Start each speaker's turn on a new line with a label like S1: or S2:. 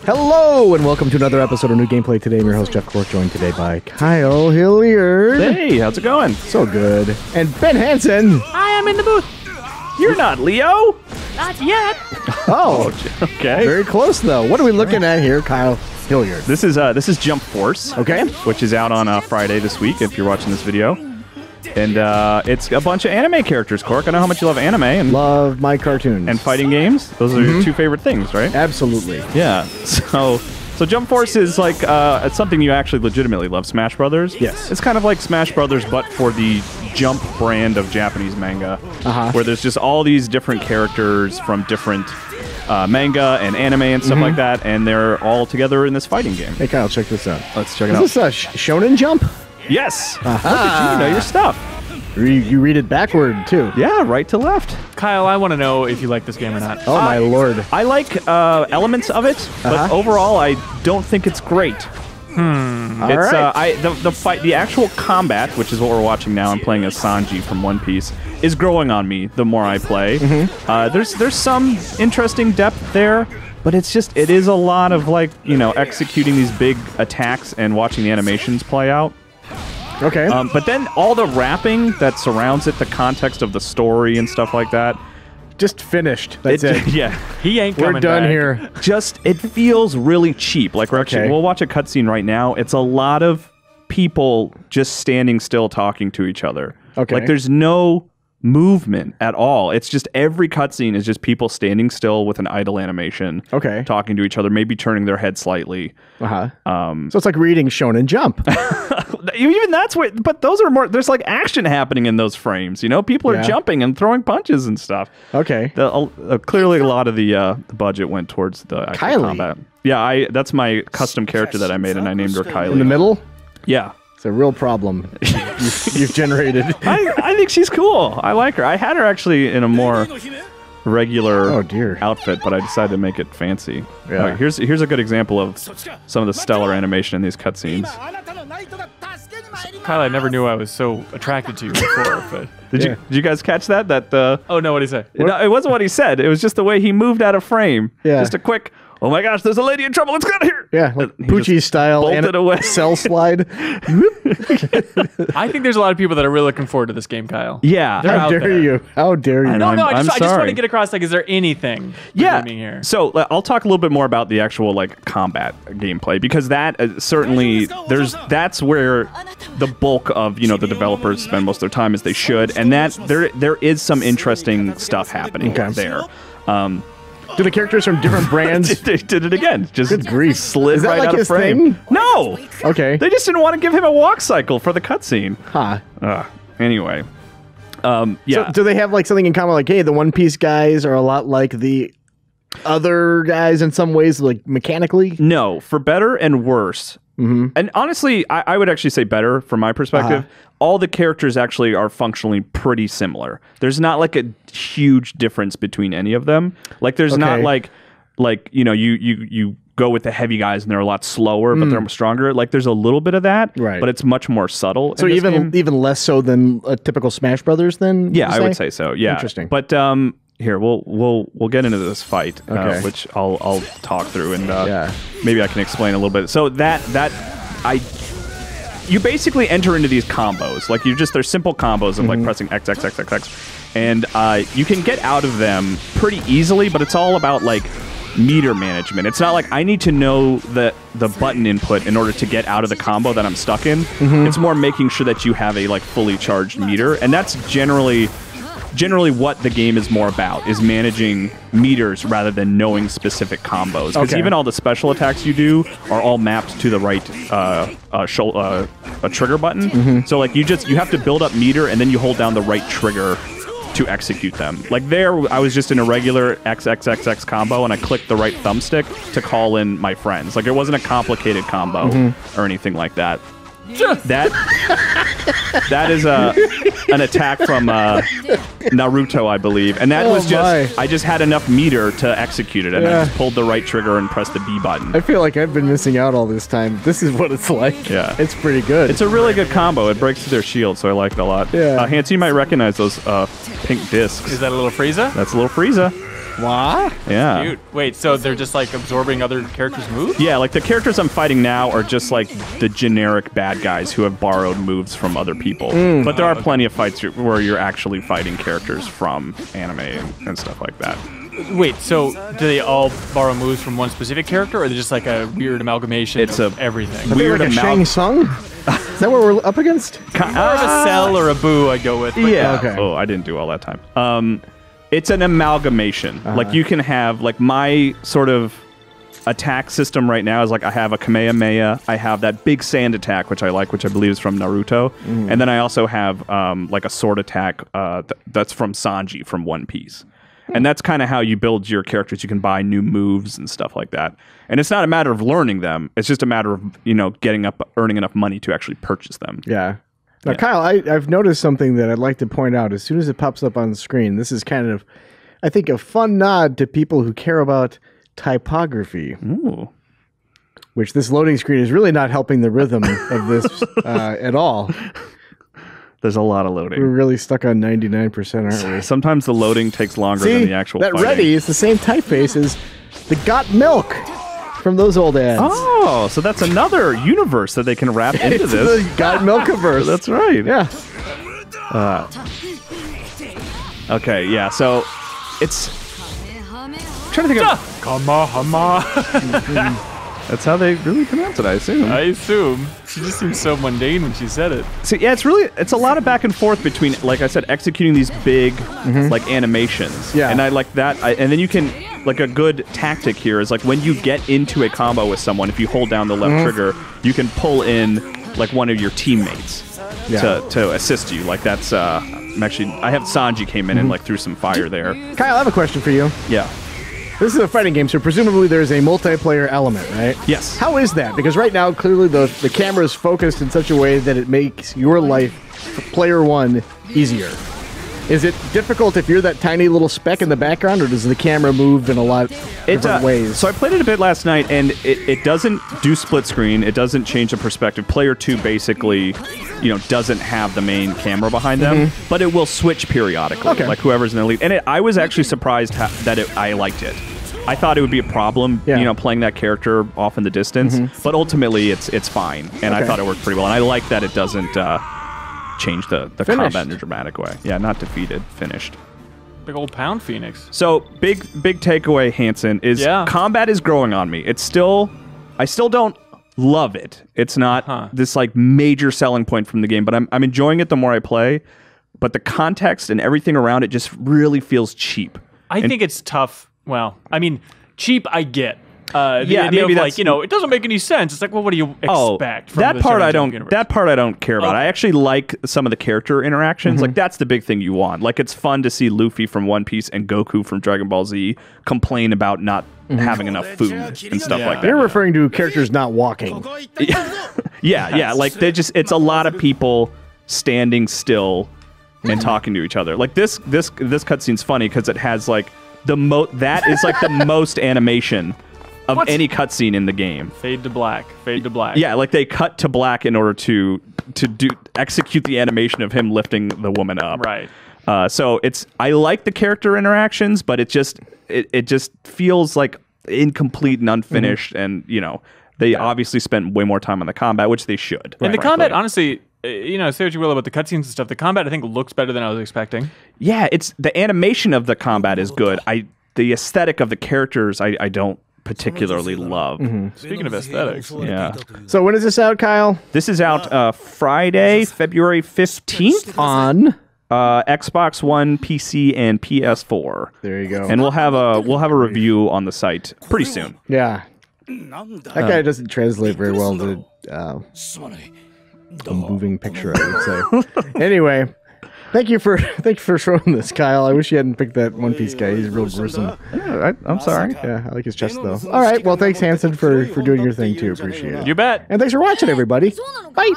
S1: Hello, and welcome to another episode of New Gameplay. Today, I'm your host, Jeff Cork, joined today by Kyle Hilliard.
S2: Hey, how's it going?
S1: So good. And Ben Hansen.
S3: I am in the booth.
S2: You're not Leo?
S3: Not yet.
S1: Oh,
S2: Okay.
S1: very close, though. What are we looking at here, Kyle Hilliard?
S2: This is Jump Force.
S1: Okay.
S2: Which is out on Friday this week, if you're watching this video. And it's a bunch of anime characters, Cork. I know how much you love anime and
S1: Love my cartoons.
S2: and fighting games. Those are your two favorite things, right?
S1: Absolutely.
S2: Yeah. So Jump Force is like it's something you actually legitimately love. Smash Brothers.
S1: Yes.
S2: It's kind of like Smash Brothers, but for the Jump brand of Japanese manga, where there's just all these different characters from different manga and anime and stuff like that, and they're all together in this fighting game.
S1: Hey, Kyle, check this out.
S2: Let's check it
S1: Is
S2: out.
S1: this a Shonen Jump?
S2: Yes. Look at you know your stuff.
S1: You read it backward, too.
S2: Yeah, right to left.
S3: Kyle, I want to know if you like this game or not.
S1: Oh, my lord.
S2: I like elements of it, but overall, I don't think it's great.
S1: All right.
S2: The fight, the actual combat, which is what we're watching now. I'm playing as Sanji from One Piece, is growing on me the more I play. There's some interesting depth there, but it is a lot of executing these big attacks and watching the animations play out.
S1: Okay.
S2: But then all the wrapping that surrounds it, the context of the story and stuff like that.
S1: Just finished. That's it.
S2: Yeah.
S3: He ain't
S1: We're
S3: coming
S1: done
S3: back.
S1: here.
S2: It feels really cheap. Like we'll watch a cutscene right now. It's a lot of people just standing still talking to each other.
S1: Okay.
S2: Like there's no movement at all. It's just every cutscene is just people standing still with an idle animation.
S1: Okay.
S2: Talking to each other, maybe turning their head slightly.
S1: So it's like reading Shonen Jump.
S2: Even that's where, but those are more. There's like action happening in those frames. You know, people are jumping and throwing punches and stuff.
S1: Okay.
S2: Clearly, a lot of the budget went towards the actual
S1: Kylie.
S2: combat. Yeah, that's my custom character that I made, and I named her Kylie.
S1: In the middle?
S2: Yeah.
S1: It's a real problem you've generated.
S2: I think she's cool. I like her. I had her actually in a more regular outfit, but I decided to make it fancy.
S1: Yeah.
S2: Here's a good example of some of the stellar animation in these cutscenes.
S3: Kyle, I never knew I was so attracted to you before. But
S2: Did you guys catch that?
S3: oh no, what did he say?
S2: No, it wasn't what he said. It was just the way he moved out of frame.
S1: Yeah.
S2: Just a quick, oh my gosh, there's a lady in trouble. Let's get out of here.
S1: Yeah, like
S2: He
S1: Poochie
S2: just
S1: style
S2: bolted away.
S1: cell slide.
S3: I think there's a lot of people that are really looking forward to this game, Kyle.
S2: Yeah.
S3: They're
S1: How
S3: out
S1: dare
S3: there.
S1: you? How dare you?
S3: No, I just want
S2: sorry.
S3: to get across. Like, is there anything redeeming here?
S2: So I'll talk a little bit more about the actual combat gameplay, because that certainly that's where the bulk of the developers spend most of their time, as they should, and that there is some interesting stuff happening there.
S1: Do the characters from different brands?
S2: They did it again. Just
S1: Good grief.
S2: slid
S1: Is that
S2: right
S1: like
S2: out of
S1: his
S2: frame.
S1: thing?
S2: No.
S1: Okay.
S2: They just didn't want to give him a walk cycle for the cutscene.
S1: Huh.
S2: Anyway.
S1: So do they have something in common? Like, hey, the One Piece guys are a lot like the other guys in some ways, like mechanically?
S2: No, for better and worse. And honestly, I would actually say better from my perspective. All the characters actually are functionally pretty similar. There's not like a huge difference between any of them. Like there's not like you go with the heavy guys and they're a lot slower, but they're stronger. Like there's a little bit of that,
S1: right?
S2: But it's much more subtle.
S1: So even less so than a typical Smash Brothers. Then
S2: I would say so. Yeah,
S1: interesting.
S2: But here we'll get into this fight, which I'll talk through, and maybe I can explain a little bit. So you basically enter into these combos. Like they're simple combos of pressing X, X, X, X, X. And you can get out of them pretty easily, but it's all about meter management. It's not like I need to know the button input in order to get out of the combo that I'm stuck in. It's more making sure that you have a fully charged meter, and that's generally what the game is more about, is managing meters rather than knowing specific combos. Because even all the special attacks you do are all mapped to the right trigger button. So you have to build up meter, and then you hold down the right trigger to execute them. Like there, I was just in a regular XXXX combo, and I clicked the right thumbstick to call in my friends. Like it wasn't a complicated combo or anything like that. That is an attack from Naruto, I believe, and that was just I just had enough meter to execute it, and I just pulled the right trigger and pressed the B button.
S1: I feel like I've been missing out all this time. This is what it's like.
S2: Yeah,
S1: it's pretty good.
S2: It's a really good combo. It breaks through their shield, so I like it a lot.
S1: Yeah,
S2: Hanson, you might recognize those pink discs.
S3: Is that a little Frieza?
S2: That's a little Frieza.
S1: What?
S2: Yeah.
S3: Cute. Wait, so they're just like absorbing other characters' moves?
S2: Yeah, like the characters I'm fighting now are just like the generic bad guys who have borrowed moves from other people. But there are plenty of fights where you're actually fighting characters from anime and stuff like that.
S3: Wait, so do they all borrow moves from one specific character, or are they just like a weird amalgamation of everything?
S1: Weird like a Shang Tsung? Is that what we're up against?
S3: More of a Cell or a Boo, I'd go with.
S2: Yeah.
S1: Okay.
S2: Oh, I didn't do all that time. It's an amalgamation. Like you can have like my sort of attack system right now is like I have a Kamehameha, I have that big sand attack which I like, which I believe is from Naruto, and then I also have like a sword attack that's from Sanji from One Piece. And that's kind of how you build your characters. You can buy new moves and stuff like that. And it's not a matter of learning them. It's just a matter of, earning enough money to actually purchase them.
S1: Yeah. Now, Kyle, I've noticed something that I'd like to point out. As soon as it pops up on the screen, this is kind of, I think, a fun nod to people who care about typography.
S2: Ooh.
S1: Which this loading screen is really not helping the rhythm of this at all.
S2: There's a lot of loading.
S1: We're really stuck on 99%, aren't we?
S2: Sometimes the loading takes longer than the actual
S1: that
S2: fighting.
S1: ready is the same typeface as the Got Milk from those old ads.
S2: Oh, so that's another universe that they can wrap into
S1: It's
S2: this.
S1: the Got Milkiverse.
S2: That's right.
S1: Yeah.
S2: Okay, yeah, so it's... I'm trying to think of... That's how they really pronounce it, I assume.
S3: I assume. She just seems so mundane when she said it.
S2: So yeah, it's a lot of back and forth between, like I said, executing these big like animations.
S1: Yeah.
S2: And I like that. And then you can, like a good tactic here is like when you get into a combo with someone, if you hold down the left trigger, you can pull in like one of your teammates to assist you. Like that's I have Sanji came in and like threw some fire there.
S1: Kyle, I have a question for you.
S2: Yeah.
S1: This is a fighting game, so presumably there's a multiplayer element, right?
S2: Yes.
S1: How is that? Because right now, clearly the camera is focused in such a way that it makes your life, player one, easier. Is it difficult if you're that tiny little speck in the background, or does the camera move in a lot of different ways?
S2: So I played it a bit last night, and it doesn't do split screen. It doesn't change the perspective. Player 2 basically, doesn't have the main camera behind them, but it will switch periodically, like whoever's in the lead. And I was actually surprised that I liked it. I thought it would be a problem, playing that character off in the distance, but ultimately it's fine, and I thought it worked pretty well. And I like that it doesn't change the combat in a dramatic way. Yeah, not defeated, finished.
S3: Big old pound phoenix.
S2: So big takeaway, Hanson, is combat is growing on me. I still don't love it. It's not this like major selling point from the game, but I'm enjoying it the more I play. But the context and everything around it just really feels cheap.
S3: I think it's tough. Well, I mean, cheap I get.
S2: Yeah,
S3: maybe
S2: that's
S3: it doesn't make any sense. It's like, well, what do you expect from
S2: that
S3: the
S2: part
S3: Shonen
S2: I
S3: Jump
S2: don't
S3: universe?
S2: that part I don't care about. I actually like some of the character interactions. Like that's the big thing you want. Like it's fun to see Luffy from One Piece and Goku from Dragon Ball Z complain about not having enough food and stuff like that.
S1: They're referring to characters not walking.
S2: Yeah, like it's a lot of people standing still and talking to each other. Like this cutscene's funny because it has like that is like the most animation of any cutscene in the game.
S3: Fade to black. Fade to black.
S2: Yeah, like they cut to black in order to execute the animation of him lifting the woman up.
S3: Right.
S2: So I like the character interactions, but it just feels like incomplete and unfinished, and they obviously spent way more time on the combat, which they should.
S3: And the combat, honestly, say what you will about the cutscenes and stuff. The combat, I think, looks better than I was expecting.
S2: Yeah, the animation of the combat is good. The aesthetic of the characters, I don't particularly love.
S3: Speaking of aesthetics.
S2: Yeah.
S1: So when is this out, Kyle?
S2: This is out Friday, February 15th
S1: on
S2: Xbox One, PC, and PS4.
S1: There you go.
S2: And we'll have a review on the site pretty soon.
S1: Yeah. That guy doesn't translate very well to a moving picture, I would say. Anyway, thank you for showing this, Kyle. I wish you hadn't picked that One Piece guy. He's real gruesome.
S2: Yeah, I'm sorry.
S1: Yeah, I like his chest though. All right, well, thanks, Hanson, for doing your thing too. Appreciate it.
S3: You bet.
S1: And thanks for watching, everybody. Bye.